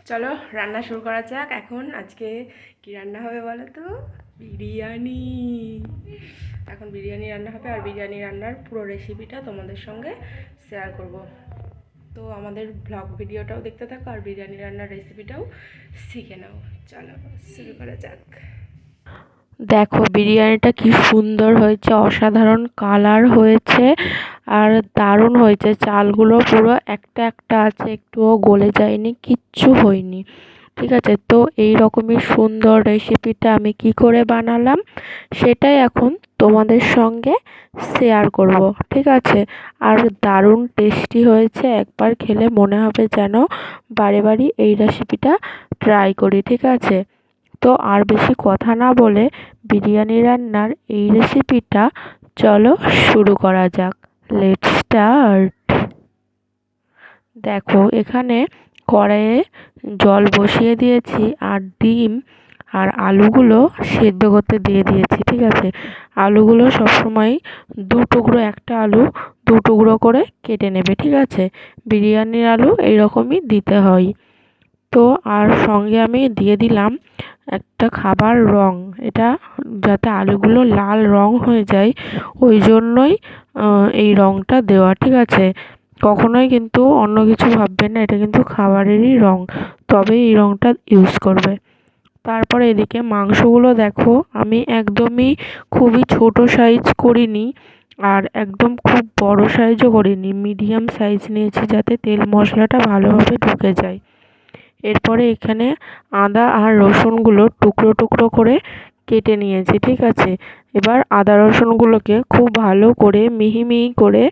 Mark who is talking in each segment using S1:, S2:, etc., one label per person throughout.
S1: চলো রান্না শুরু করা যাক। এখন আজকে কি রান্না হবে বলো তো? বিরিয়ানি। এখন বিরিয়ানি রান্না হবে, আর বিরিয়ানি রান্নার পুরো রেসিপিটা তোমাদের সঙ্গে শেয়ার করব। তো আমাদের ব্লগ ভিডিওটাও দেখতে থাকো আর বিরিয়ানি রান্নার রেসিপিটাও শিখে নাও। চলো শুরু করা যাক। দেখো বিরিয়ানিটা কি সুন্দর হয়েছে, অসাধারণ কালার হয়েছে আর দারুণ হয়েছে। চালগুলো পুরো একটা একটা আছে, একটুও গলে যায়নি, কিচ্ছু হয়নি। ঠিক আছে, তো এই রকমই সুন্দর রেসিপিটা আমি কি করে বানালাম সেটাই এখন তোমাদের সঙ্গে শেয়ার করব। ঠিক আছে, আর দারুণ টেস্টি হয়েছে। একবার খেলে মনে হবে যেন বারে বারে এই রেসিপিটা ট্রাই করি। ঠিক আছে, তো আর বেশি কথা না বলে বিরিয়ানি রান্নার এই রেসিপিটা চলো শুরু করা যাক। Let's start. দেখো এখানে কড়াইয়ে জল বসিয়ে দিয়েছি আর ডিম আর আলুগুলো সেদ্ধ করতে দিয়ে দিয়েছি। ঠিক আছে, আলুগুলো সবসময় দু টুকরো, একটা আলু দু টুকরো করে কেটে নেবে। ঠিক আছে, বিরিয়ানির আলু এইরকমই দিতে হয়। তো আর সঙ্গে আমি দিয়ে দিলাম একটা খাবার রং, এটা যাতে আলুগুলো লাল রং হয়ে যায় ওই জন্যই এই রংটা দেওয়া। ঠিক আছে, কখনোই কিন্তু অন্য কিছু ভাববেন না, এটা কিন্তু খাবারেরই রং, তবে এই রংটা ইউজ করবে। তারপরে এদিকে মাংসগুলো দেখো আমি একদমই খুবই ছোট সাইজ করিনি আর একদম খুব বড় সাইজও করিনি, মিডিয়াম সাইজ নিয়েছি যাতে তেল মশলাটা ভালোভাবে ঢুকে যায়। এরপরে এখানে আদা আর রসুনগুলো টুকরো টুকরো করে কেটে নিয়েছি। ঠিক আছে, এবার আদা রসুনগুলোকে খুব ভালো করে মিহি মিহি করে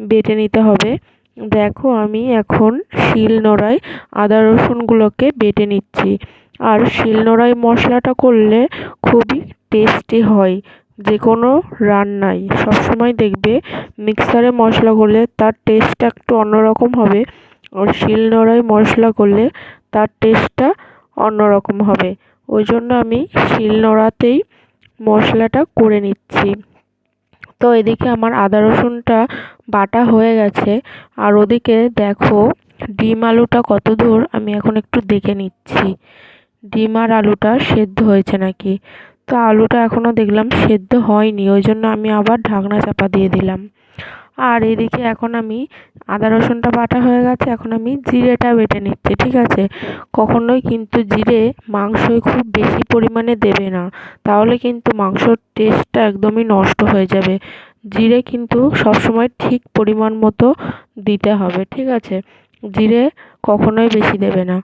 S1: বেটে নিতে হবে। দেখো আমি এখন শিলনোড়ায় আদা রসুনগুলোকে বেটে নিচ্ছি। আর শিলনোড়ায় মশলাটা করলে খুবই টেস্টি হয় যে কোনো রান্নায়। সবসময় দেখবে মিক্সারে মশলা করলে তার টেস্টটা একটু অন্যরকম হবে, আর শিলনোড়ায় মশলা করলে তার টেস্টটা অন্যরকম হবে। ওই জন্য আমি শিলনোড়াতেই মশলাটা করে নিচ্ছি। তো এদিকে আমার আদা রসুনটা বাটা হয়ে গেছে, আর ওদিকে দেখো ডিম আলুটা কত দূর আমি এখন একটু দেখে নিচ্ছি ডিম আর আলুটা সেদ্ধ হয়েছে নাকি। তো আলুটা এখনও দেখলাম সেদ্ধ হয়নি, ওই জন্য আমি আবার ঢাকনা চাপা দিয়ে দিলাম। আর এদিকে এখন আমি আদা রসুনটা বাটা হয়ে গেছে, এখন আমি জিরেটা বেটে নিচ্ছি। ঠিক আছে, কখনোই কিন্তু জিরে মাংসয় খুব বেশি পরিমাণে দেবে না, তাহলে কিন্তু মাংসর টেস্টটা একদমই নষ্ট হয়ে যাবে। জিরে কিন্তু সবসময় ঠিক পরিমাণ মতো দিতে হবে। ঠিক আছে, জিরে কখনোই বেশি দেবে না।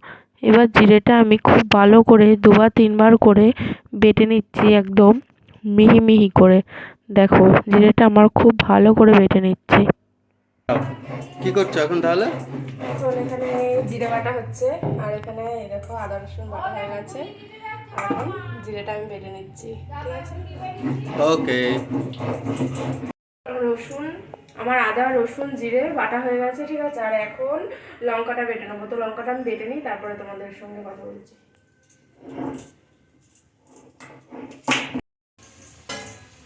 S1: এবার জিরেটা আমি খুব ভালো করে দুবার তিনবার করে বেটে নিচ্ছি, একদম মিহি মিহি করে। দেখো জিরেটা আমার খুব ভালো করে বেটে নিচ্ছি।
S2: কি করছো এখন তাহলে?
S1: এখন এখানে জিরে বাটা হচ্ছে, আর এখানে দেখো আদা রসুন বাটা হয়ে গেছে। এখন জিরেটা আমি বেটে নিচ্ছি। ঠিক আছে,
S2: ওকে।
S1: রসুন আমার আদা রসুন জিরে বাটা হয়ে গেছে। ঠিক আছে, আর এখন লঙ্কাটা বেটে নেবো। তো লঙ্কাটা আমি বেটে নিই, তারপরে তোমাদের সঙ্গে কথা বলছি।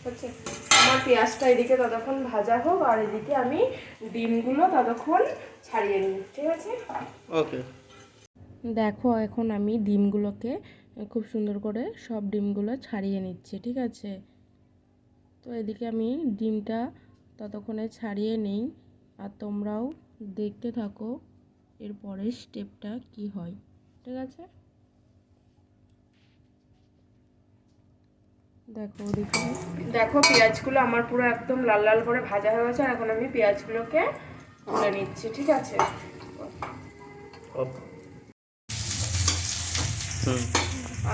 S1: হচ্ছে আমার পেঁয়াজটা এদিকে ততক্ষণ ভাজা হোক, আর এদিকে আমি ডিমগুলো ততক্ষণ ছাড়িয়ে নিই। ঠিক আছে,
S2: ওকে।
S1: দেখো এখন আমি ডিমগুলোকে খুব সুন্দর করে সব ডিমগুলো ছাড়িয়ে নিচ্ছি। ঠিক আছে, তো এদিকে আমি ডিমটা ততক্ষণে ছাড়িয়ে নিই, আর তোমরাও দেখতে থাকো এরপরের স্টেপটা কি হয়। ঠিক আছে, দেখো ওদিকে দেখো পেঁয়াজগুলো আমার পুরো একদম লাল লাল করে ভাজা হয়ে গেছে, আর এখন আমি পেঁয়াজগুলোকে তুলে নিচ্ছি। ঠিক আছে,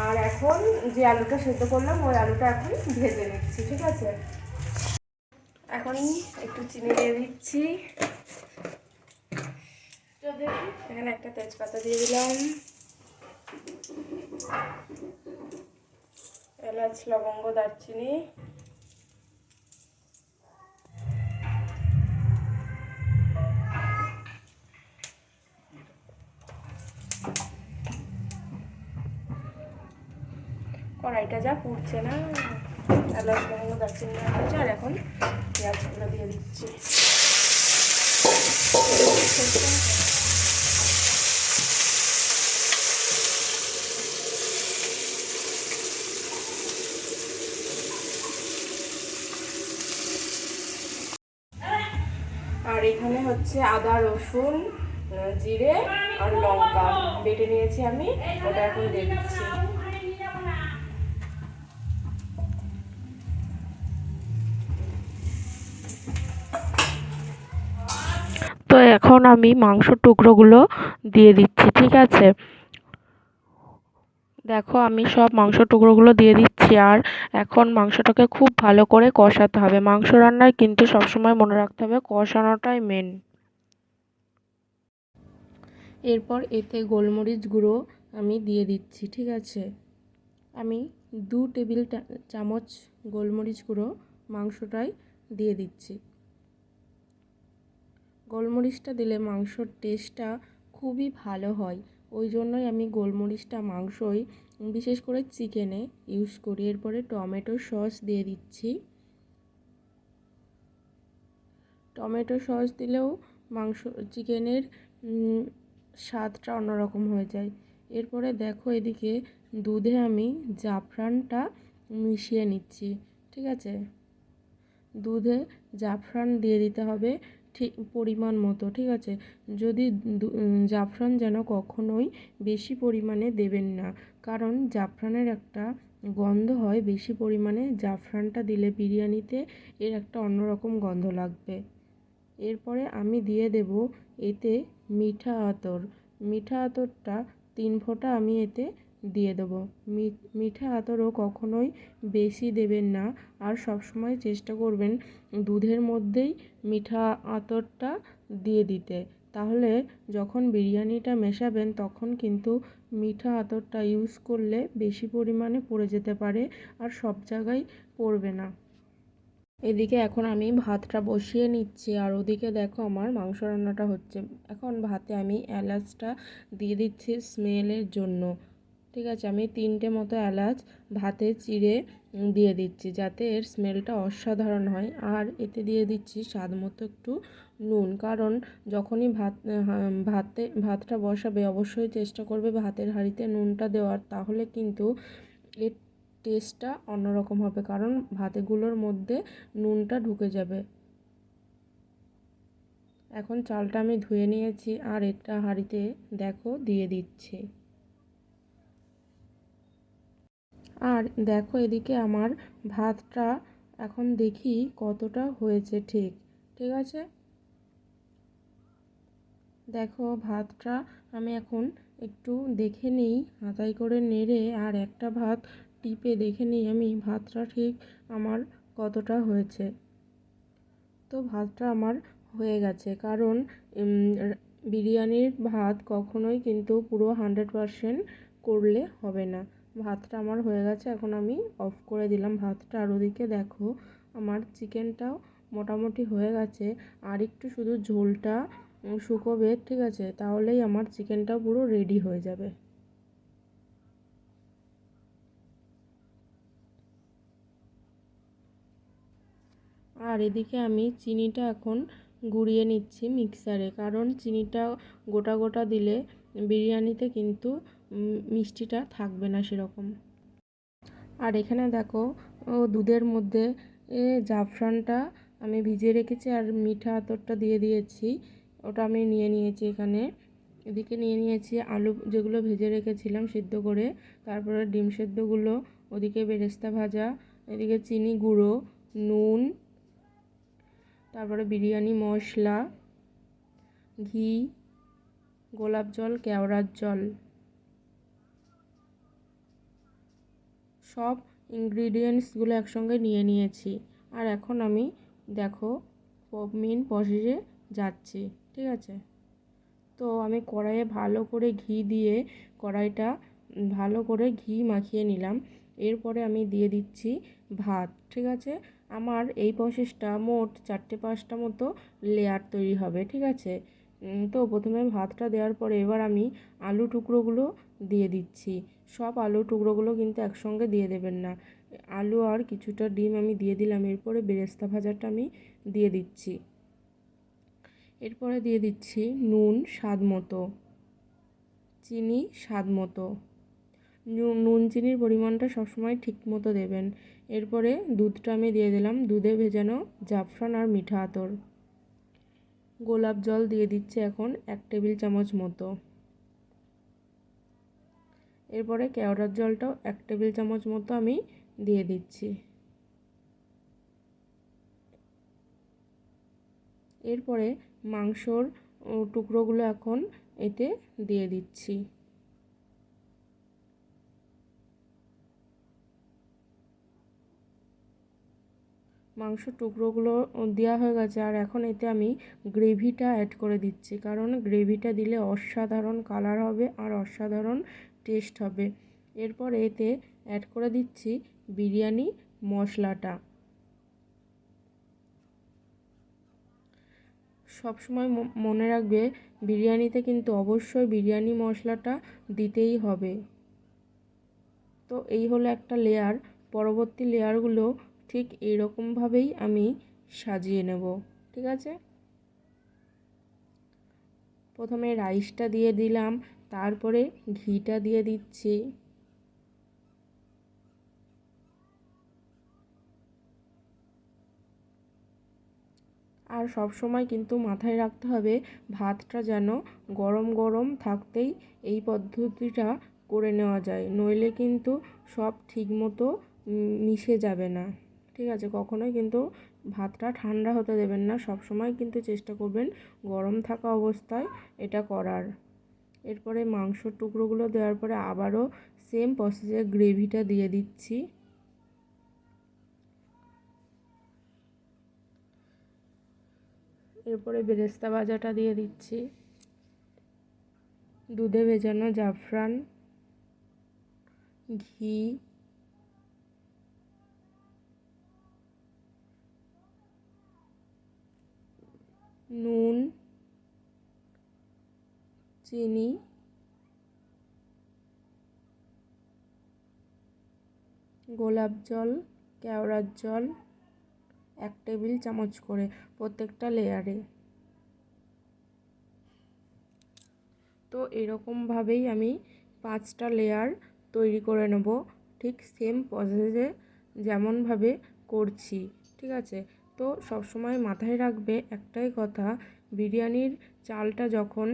S1: আর এখন যে আলুটা সেদ্ধ করলাম ওই আলুটা এখন ভেজে নিচ্ছি। ঠিক আছে, এখন একটু চিনি দিয়ে দিচ্ছি, এখানে একটা তেজপাতা দিয়ে দিলাম, এলাচ লবঙ্গ দারচিনি, কড়াইটা যা পুড়ছে না, এলাচ লবঙ্গ দারচিনি হচ্ছে। আর এখন পেঁয়াজগুলো দিয়ে দিচ্ছি। হচ্ছে আদা রসুন জিরে আর লঙ্কা বেটে নিয়েছি আমি, ওটা এখন দিয়ে দিচ্ছি। তো এখন আমি মাংসর টুকরোগুলো দিয়ে দিচ্ছি, ঠিক আছে। দেখো আমি সব মাংসর টুকরোগুলো দিয়ে দিচ্ছি, আর এখন মাংসটাকে খুব ভালো করে কষাতে হবে। মাংস রান্নায় কিন্তু সবসময় মনে রাখতে হবে কষানোটাই মেন। এরপর এতে গোলমরিচ গুঁড়ো আমি দিয়ে দিচ্ছি, ঠিক আছে। আমি 2 টেবিল চামচ গোলমরিচ গুঁড়ো মাংসটায় দিয়ে দিচ্ছি। গোলমরিচটা দিলে মাংসর টেস্টটা খুবই ভালো হয়, ওই জন্যই আমি গোলমরিচটা মাংসই বিশেষ করে চিকেনে ইউজ করি। এরপরে টমেটো সস দিয়ে দিচ্ছি। টমেটো সস দিলেও মাংস চিকেনের স্বাদটা অন্যরকম হয়ে যায়। এরপরে দেখো এদিকে দুধে আমি জাফরানটা মিশিয়ে নিচ্ছি, ঠিক আছে। দুধে জাফরান দিয়ে দিতে হবে ঠিক পরিমাণ মতো, ঠিক আছে। যদি জাফরান যেন কখনোই বেশি পরিমাণে দেবেন না, কারণ জাফরানের একটা গন্ধ হয়, বেশি পরিমাণে জাফরানটা দিলে বিরিয়ানিতে এর একটা অন্যরকম গন্ধ লাগবে। এরপরে আমি দিয়ে দেব এতে মিঠা আতর। মিঠা আতরটা 3 ফোঁটা আমি এতে দিয়ে দেবো। মিঠা আতরও কখনোই বেশি দেবেন না, আর সবসময় চেষ্টা করবেন দুধের মধ্যেই মিঠা আতরটা দিয়ে দিতে। তাহলে যখন বিরিয়ানিটা মেশাবেন তখন কিন্তু মিঠা আতরটা ইউজ করলে বেশি পরিমাণে পড়ে যেতে পারে, আর সব জায়গায় পড়বে না। এদিকে এখন আমি ভাতটা বসিয়ে নিচ্ছি, আর ওদিকে দেখো আমার মাংস রান্নাটা হচ্ছে। এখন ভাতে আমি এলাচটা দিয়ে দিচ্ছি স্মেলের জন্য, ঠিক আছে। আমি 3টে মতো এলাচ ভাতে চিড়ে দিয়ে দিচ্ছি, যাতে এর স্মেলটা অসাধারণ হয়। আর এতে দিয়ে দিচ্ছি স্বাদ মতো একটু নুন, কারণ যখনই ভাতটা বসাবে অবশ্যই চেষ্টা করবে ভাতের হাঁড়িতে নুনটা দেওয়ার, তাহলে কিন্তু এর টেস্টটা অন্যরকম হবে, কারণ ভাতগুলোর মধ্যে নুনটা ঢুকে যাবে। এখন চালটা আমি ধুয়ে নিয়েছি, আর এটা হাঁড়িতে দেখো দিয়ে দিচ্ছি। আর দেখো এদিকে আমার ভাতটা এখন দেখি কতটা হয়েছে, ঠিক আছে। দেখো ভাতটা আমি এখন একটু দেখে নিই, হাতায় করে নেড়ে আর একটা ভাত টিপে দেখে নিই আমি ভাতটা ঠিক আমার কতটা হয়েছে। তো ভাতটা আমার হয়ে গেছে, কারণ বিরিয়ানির ভাত কখনোই কিন্তু পুরো 100% করলে হবে না। ভাতটা আমার হয়ে গেছে, এখন আমি অফ করে দিলাম ভাতটা। আর ওদিকে দেখো আমার চিকেনটাও মোটামুটি হয়ে গেছে, আর একটু শুধু ঝোলটা শুকোবে, ঠিক আছে, তাহলেই আমার চিকেনটা পুরো রেডি হয়ে যাবে। আর এদিকে আমি চিনিটা এখন গুঁড়িয়ে নিচ্ছি মিক্সারে, কারণ চিনিটা গোটা গোটা দিলে বিরিয়ানিতে কিন্তু মিষ্টিটা থাকবে না সেরকম। আর এখানে দেখো দুধের মধ্যে জাফরানটা আমি ভিজিয়ে রেখেছি, আর মিঠা আতরটা দিয়ে দিয়েছি, ওটা আমি নিয়ে নিয়েছি এখানে। এদিকে নিয়ে নিয়েছি আলু যেগুলো ভেজে রেখেছিলাম সিদ্ধ করে, তারপরে ডিম সেদ্ধগুলো, ওদিকে বেরেস্তা ভাজা, এদিকে চিনি গুঁড়ো, নুন, তারপরে বিরিয়ানি মশলা, ঘি, গোলাপ জল, কেওড়ার জল, সব ইনগ্রিডিয়েন্টসগুলো একসঙ্গে নিয়ে নিয়েছি। আর এখন আমি দেখো মেন প্রসেসে যাচ্ছি, ঠিক আছে। তো আমি কড়াইয়ে ভালো করে ঘি দিয়ে কড়াইটা ভালো করে ঘি মাখিয়ে নিলাম। এরপরে আমি দিয়ে দিচ্ছি ভাত, ঠিক আছে। আমার এই প্রসেসটা মোট 4-5টা মতো লেয়ার তৈরি হবে, ঠিক আছে। তো প্রথমে ভাতটা দেওয়ার পরে এবার আমি আলু টুকরোগুলো দিয়ে দিচ্ছি। সব আলু টুকরোগুলো কিন্তু একসঙ্গে দিয়ে দেবেন না, আলু আর কিছুটা ডিম আমি দিয়ে দিলাম। এরপরে বেরেস্তা ভাজাটা আমি দিয়ে দিচ্ছি। এরপরে দিয়ে দিচ্ছি নুন স্বাদ মতো, চিনি স্বাদ মতো। নুন চিনির পরিমাণটা সবসময় ঠিক মতো দেবেন। এরপরে দুধটা আমি দিয়ে দিলাম, দুধে ভেজানো জাফরান আর মিঠা আতর। গোলাপ জল দিয়ে দিচ্ছি এখন 1 টেবিল চামচ মতো। এরপরে কেওড়ার জলটাও 1 টেবিল চামচ মতো আমি দিয়ে দিচ্ছি। এরপরে মাংসর টুকরোগুলো এখন এতে দিয়ে দিচ্ছি। মাংসর টুকরোগুলো দেওয়া হয়ে গেছে, আর এখন এতে আমি গ্রেভিটা অ্যাড করে দিচ্ছি, কারণ গ্রেভিটা দিলে অসাধারণ কালার হবে আর অসাধারণ টেস্ট হবে। এরপর এতে অ্যাড করে দিচ্ছি বিরিয়ানি মশলাটা। সবসময় মনে রাখবে বিরিয়ানিতে কিন্তু অবশ্যই বিরিয়ানি মশলাটা দিতেই হবে। তো এই হলো একটা লেয়ার। পরবর্তী লেয়ারগুলো ঠিক এইরকমভাবেই আমি সাজিয়ে নেব, ঠিক আছে। প্রথমে রাইসটা দিয়ে দিলাম, তারপরে ঘিটা দিয়ে দিচ্ছি। আর সব সময় কিন্তু মাথায় রাখতে হবে ভাতটা যেন গরম গরম থাকতেই এই পদ্ধতিটা করে নেওয়া যায়, নইলে কিন্তু সব ঠিকমতো মিশে যাবে না, ঠিক আছে। কখনোই কিন্তু ভাতটা ঠান্ডা হতে দেবেন না, সব সময় কিন্তু চেষ্টা করবেন গরম থাকা অবস্থায় এটা করার। এরপরে মাংসর টুকরোগুলো দেওয়ার পরে আবারও সেম প্রসেসে গ্রেভিটা দিয়ে দিচ্ছি। এরপরে বেরেস্তা ভাজাটা দিয়ে দিচ্ছি, দুধে ভেজানো জাফরান, ঘি, নুন, চিনি, গোলাপ জল, কেওড়ার জল 1 টেবিল চামচ করে প্রত্যেকটা লেয়ারে। তো এরকমভাবেই আমি 5টা লেয়ার তৈরি করে নেব, ঠিক সেম প্রসেসে যেমনভাবে করছি, ঠিক আছে। তো সবসময় মাথায় রাখবে একটাই কথা, বিরিয়ানির চালটা যখন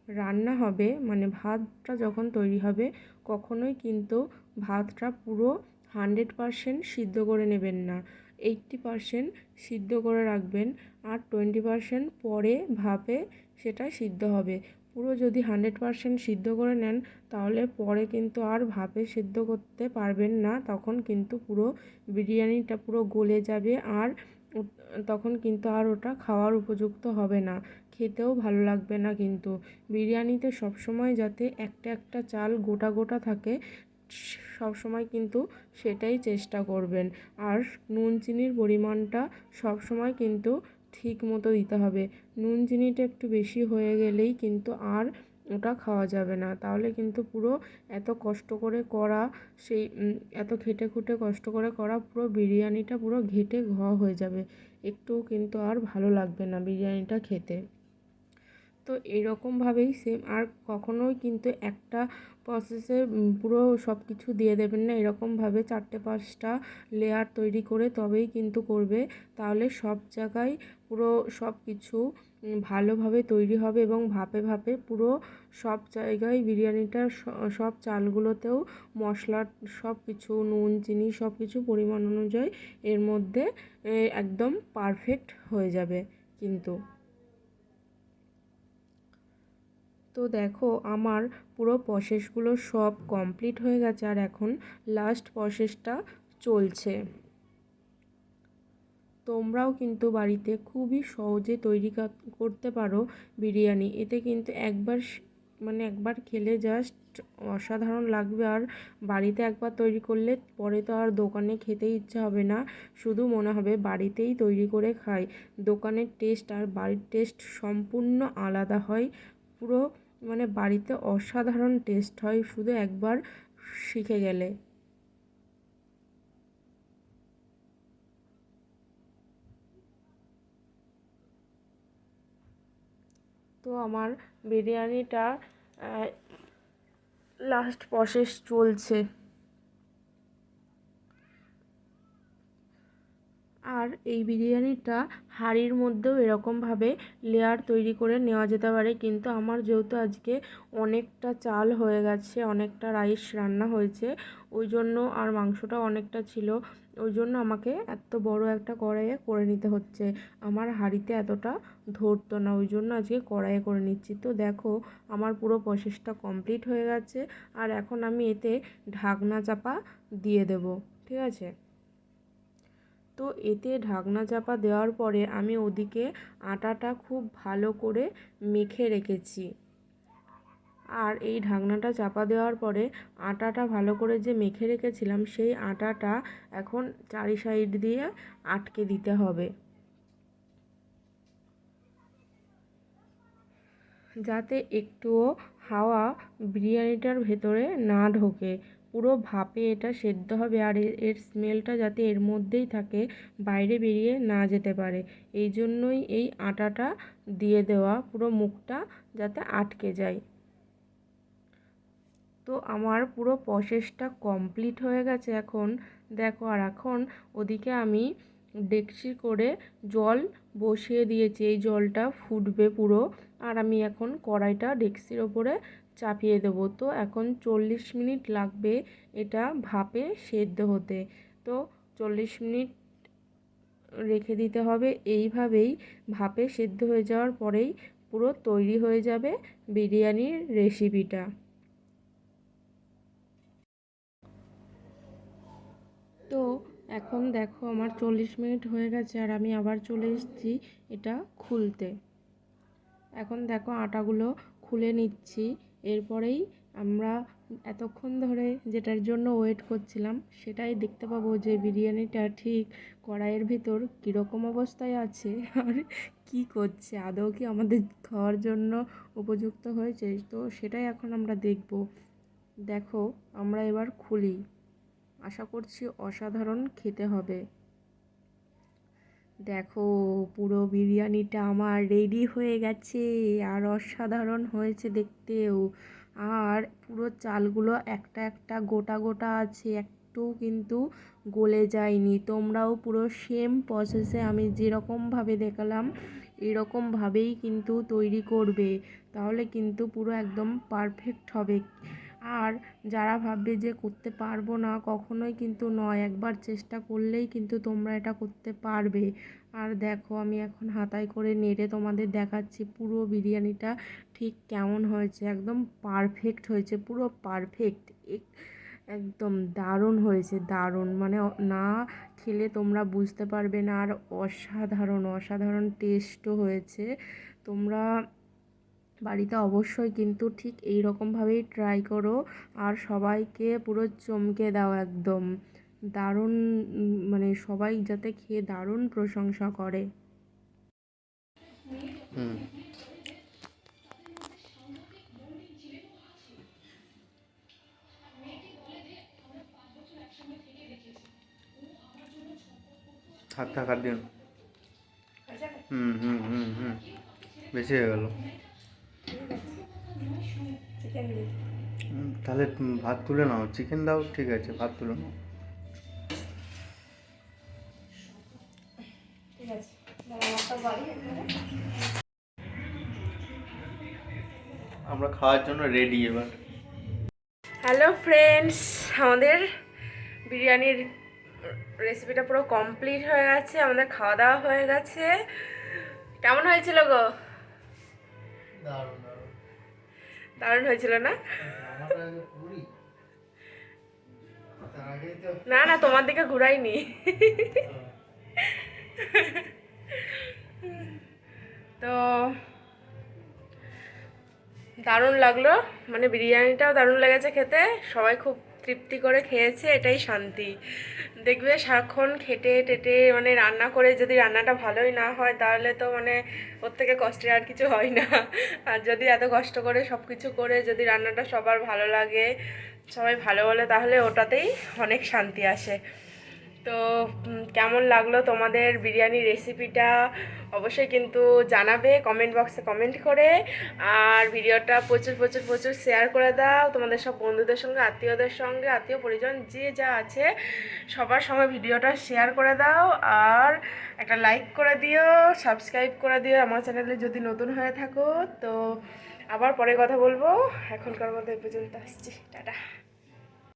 S1: রান্না হবে, মানে ভাতটা যখন তৈরি হবে, কখনোই কিন্তু ভাতটা পুরো 100% সিদ্ধ করে নেবেন না, 80% সিদ্ধ করে রাখবেন, আর 20% পরে ভাপে সেটা সিদ্ধ হবে। পুরো যদি 100% সিদ্ধ করে নেন তাহলে পরে কিন্তু আর ভাপে সিদ্ধ করতে পারবেন না, তখন কিন্তু পুরো বিরিয়ানিটা পুরো গলে যাবে, আর তখন কিন্তু আর ওটা খাওয়ার উপযুক্ত হবে না, খেতেও ভালো লাগবে না। কিন্তু বিরিয়ানিতে সবসময় যাতে একটা একটা চাল গোটা গোটা থাকে সবসময় কিন্তু সেটাই চেষ্টা করবেন। আর নুন চিনির পরিমাণটা সবসময় কিন্তু ঠিক মতো দিতে হবে, নুন চিনিটা একটু বেশি হয়ে গেলেই কিন্তু আর ওটা খাওয়া যাবে না, তাহলে কিন্তু পুরো এত কষ্ট করে করা সেই এত খেটে খুঁটে কষ্ট করে করা পুরো বিরিয়ানিটা পুরো ঘেঁটে হয়ে যাবে, একটুও কিন্তু আর ভালো লাগবে না বিরিয়ানিটা খেতে। তো এরকমভাবেই সেম, আর কখনোই কিন্তু একটা প্রসেসে পুরো সব কিছু দিয়ে দেবেন না, এরকমভাবে 4-5টা লেয়ার তৈরি করে তবেই কিন্তু করবে, তাহলে সব জায়গায় পুরো সব কিছু ভালোভাবে তৈরি হবে এবং ভাপে ভাপে পুরো সব জায়গায় বিরিয়ানিটার সব চালগুলোতেও মশলার সব কিছু নুন চিনি সব কিছু পরিমাণ অনুযায়ী এর মধ্যে একদম পারফেক্ট হয়ে যাবে কিন্তু। তো দেখো আমার পুরো প্রসেসগুলো সব কমপ্লিট হয়ে গেছে, আর এখন লাস্ট প্রসেসটা চলছে। তোমরাও কিন্তু বাড়িতে খুবই সহজে তৈরি করতে পারো বিরিয়ানি, এতে কিন্তু একবার খেলে জাস্ট অসাধারণ লাগবে, আর বাড়িতে একবার তৈরি করলে পরে তো আর দোকানে খেতে ইচ্ছা হবে না, শুধু মনে হবে বাড়িতেই তৈরি করে খাই। দোকানের টেস্ট আর বাড়ির টেস্ট সম্পূর্ণ আলাদা হয়, পুরো বাড়িতে অসাধারণ টেস্ট হয় শুধু একবার শিখে গেলে। তো আমার বিরিয়ানিটা লাস্ট প্রসেস চলছে, আর এই বিরিয়ানিটা হাঁড়ির মধ্যেও এরকমভাবে লেয়ার তৈরি করে নেওয়া যেতে পারে, কিন্তু আমার যেহেতু আজকে অনেকটা চাল হয়ে গেছে, অনেকটা রাইস রান্না হয়েছে, ওই জন্য আর মাংসটা অনেকটা ছিল, ওই জন্য আমাকে এত বড় একটা কড়াইয়ে করে নিতে হচ্ছে। আমার হাঁড়িতে এতটা ধরতো না, ওই জন্য আজকে কড়াইয়ে করে নিচ্ছি। তো দেখো আমার পুরো প্রসেসটা কমপ্লিট হয়ে গেছে, আর এখন আমি এতে ঢাকনা চাপা দিয়ে দেব, ঠিক আছে। তো এতে ঢাকনা চাপা দেওয়ার পরে আমি ওদিকে আটাটা খুব ভালো করে মেখে রেখেছি। আর এই ঢাকনাটা চাপা দেওয়ার পরে আটাটা ভালো করে যে মেখে রেখেছিলাম সেই আটাটা এখন চারি সাইড দিয়ে আটকে দিতে হবে, যাতে একটুও হাওয়া বিরিয়ানিটার ভেতরে না ঢোকে। পুরো ভাপে এটা সেদ্ধ হবে, আর এর স্মেলটা যাতে এর মধ্যেই থাকে, বাইরে বেরিয়ে না যেতে পারে, এই জন্যই এই আটাটা দিয়ে দেওয়া, পুরো মুখটা যাতে আটকে যায়। তো আমার পুরো প্রসেসটা কমপ্লিট হয়ে গেছে এখন দেখো। আর এখন ওদিকে আমি ডেকচি করে জল বসিয়ে দিয়েছি, এই জলটা ফুটবে পুরো, আর আমি এখন কড়াইটা ডেকচির ওপরে চাপিয়ে দেবো। তো এখন 40 মিনিট লাগবে এটা ভাপে সেদ্ধ হতে। তো 40 মিনিট রেখে দিতে হবে, এইভাবেই ভাপে সেদ্ধ হয়ে যাওয়ার পরেই পুরো তৈরি হয়ে যাবে বিরিয়ানির রেসিপিটা। তো এখন দেখো আমার 40 মিনিট হয়ে গেছে, আর আমি আবার চলে এসেছি এটা খুলতে। এখন দেখো আটাগুলো খুলে নিচ্ছি, এরপরেই আমরা এতক্ষণ ধরে যেটার জন্য ওয়েট করছিলাম সেটাই দেখতে পাবো যে বিরিয়ানিটা ঠিক কড়াইয়ের ভিতর কীরকম অবস্থায় আছে, আর কি করছে, আদৌ কি আমাদের খাওয়ার জন্য উপযুক্ত হয়েছে, তো সেটাই এখন আমরা দেখব। দেখো আমরা এবার খুলি, আশা করছি অসাধারণ খেতে হবে। দেখো পুরো বিরিয়ানিটা আমার রেডি হয়ে গেছে, আর অসাধারণ হয়েছে দেখতেও, আর পুরো চালগুলো একটা একটা গোটা গোটা আছে, একটু কিন্তু গলে যায়নি। তোমরাও পুরো সেম প্রসেসে আমি যেরকমভাবে দেখালাম এরকমভাবেই কিন্তু তৈরি করবে, তাহলে কিন্তু পুরো একদম পারফেক্ট হবে। আর যারা ভাববে যে করতে পারবো না, কখনোই কিন্তু নয়, একবার চেষ্টা করলেই কিন্তু তোমরা এটা করতে পারবে। আর দেখো আমি এখন হাতায় করে নেড়ে তোমাদের দেখাচ্ছি পুরো বিরিয়ানিটা ঠিক কেমন হয়েছে, একদম পারফেক্ট হয়েছে, পুরো পারফেক্ট, একদম দারুণ হয়েছে, দারুণ, মানে না খেলে তোমরা বুঝতে পারবে না। আর অসাধারণ অসাধারণ টেস্টও হয়েছে। তোমরা বাড়িতে অবশ্যই কিন্তু ঠিক এই রকমভাবেই ট্রাই করো, আর সবাইকে পুরো চমকে দাও একদম দারুণ, মানে সবাই যাতে খেয়ে দারুণ প্রশংসা করে।
S2: হুম। থাক থাক আর দিন। হুম হুম হুম হুম বেশি হয়ে গেল। তাহলে ভাত তুলে নাও, চিকেন দাও, ঠিক আছে ভাত তুলে নাও। আমরা খাওয়ার জন্য রেডি এবার।
S1: হ্যালো ফ্রেন্ডস, আমাদের বিরিয়ানির রেসিপিটা পুরো কমপ্লিট হয়ে গেছে, আমাদের খাওয়া দাওয়া হয়ে গেছে। কেমন হয়েছিল গো?
S2: দারুণ দারুণ
S1: দারুণ হয়েছিল না? না না, তোমার দিকে ঘুরাইনি। তো দারুণ লাগলো, মানে বিরিয়ানিটাও দারুণ লেগেছে খেতে, সবাই খুব তৃপ্তি করে খেয়েছে, এটাই শান্তি। দেখবে সারাক্ষণ খেটে টেটে মানে রান্না করে যদি রান্নাটা ভালোই না হয় তাহলে তো মানে ওর থেকে কষ্টের আর কিছু হয় না। আর যদি এত কষ্ট করে সব কিছু করে যদি রান্নাটা সবার ভালো লাগে, সবাই ভালো বলে, তাহলে ওটাতেই অনেক শান্তি আসে। তো কেমন লাগলো তোমাদের বিরিয়ানি রেসিপিটা অবশ্যই কিন্তু জানাবে কমেন্ট বক্সে কমেন্ট করে। আর ভিডিওটা প্রচুর প্রচুর প্রচুর শেয়ার করে দাও তোমাদের সব বন্ধুদের সঙ্গে, আত্মীয়দের সঙ্গে, আত্মীয় পরিজন যে যা আছে সবার সঙ্গে ভিডিওটা শেয়ার করে দাও। আর একটা লাইক করে দিও, সাবস্ক্রাইব করে দিও আমার চ্যানেলে যদি নতুন হয়ে থাকো। তো আবার পরে কথা বলবো, এখনকার মতো এই পর্যন্ত আসছি, টাটা।